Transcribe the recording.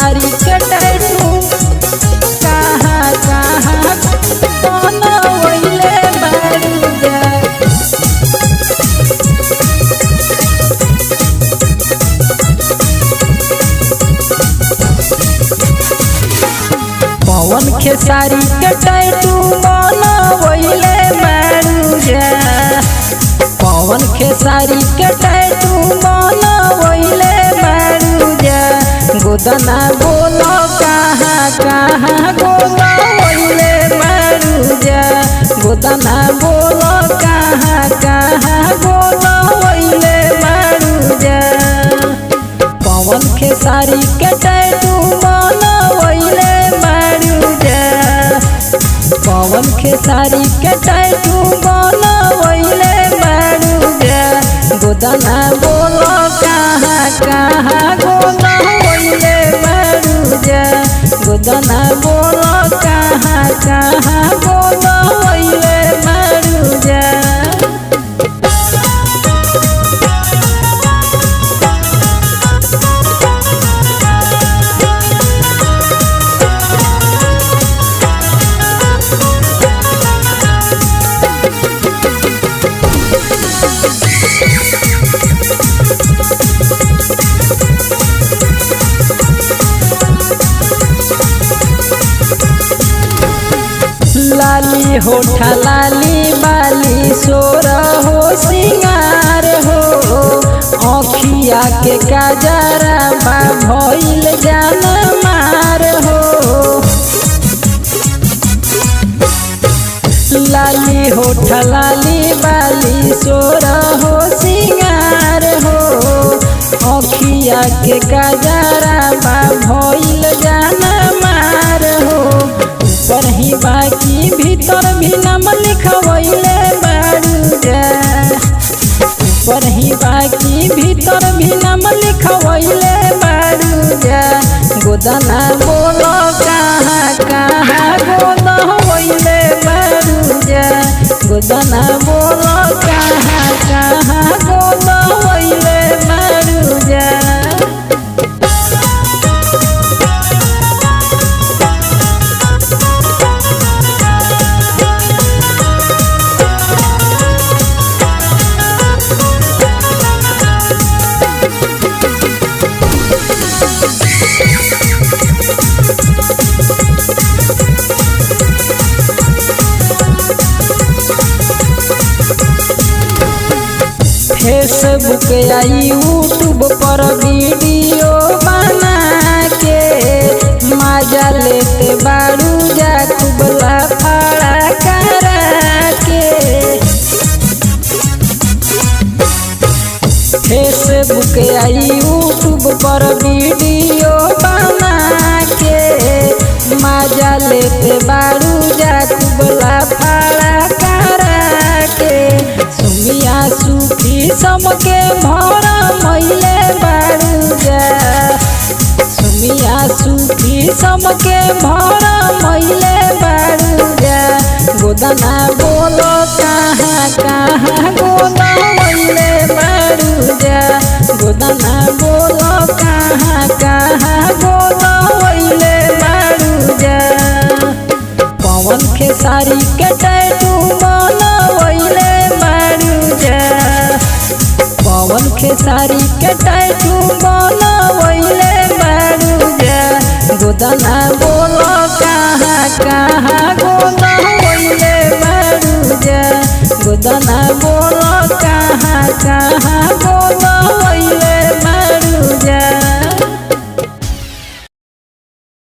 खेसारी के टैटू कहाँ कहाँ बनवैले बारू जा। पवन खेसारी के टैटू बनवैले बारू जा। पवन खेसारी के टैटू बनवैले बारू जा। गोदना बोलो कहाँ कहाँ बनवैले बारू जा। गोदना बोलो कहाँ कहाँ बनवैले बारू जा। पवन खेसारी के टैटू बनवैले बारू जा। पवन खेसारी के टैटू बनवैले बारू जा। गोदना बोलो कहाँ कहाँ बनवैले बारू जा। गोदना बोलो कहाँ कहाँ बनवैले बारू जा। लाली होठा लाली बाली सोर हो सिंगार हो। अखिया के काजरा बा भइल जान मार हो। लाली होठा लाली बाली सोर हो सिंगार हो। अखिया के काजरा बा भइल जान मार हो। ऊपर ही बाकी भीतर भी नाम लिखवैले बारू जा। ऊपर ही बाकी भीतर भी नाम लिखवैले बारू जा। गोदना बोलो कहाँ कहाँ बनवैले बारू जा। गोदना बोलो कहाँ कहाँ बनवैले बारू जा। फेसबुक या यूट्यूब पर वीडियो बना के मजा लेते बारू जा। खूब लफड़ा करा के फेसबुक या यूट्यूब पर वीडियो बना के मजा लेते बारू जा। खूब लफड़ा करा के सुमिया सूफी सबके भरा मैले बारू जा। सुमिया सूफी सबके भरा मैले बारू जा। गोदना बोलो कहाँ कहाँ बनवैले बारू जा। गोदना बोलो कहाँ कहाँ बनवैले बारू जा। पवन खेसारी के टैटू बनवैले बारू जा। पवन खेसारी के टैटू बनवैले बारू जा। गोदना बोलो कहाँ कहाँ बनवैले बारू जा। गोदना बोलो कहाँ कहाँ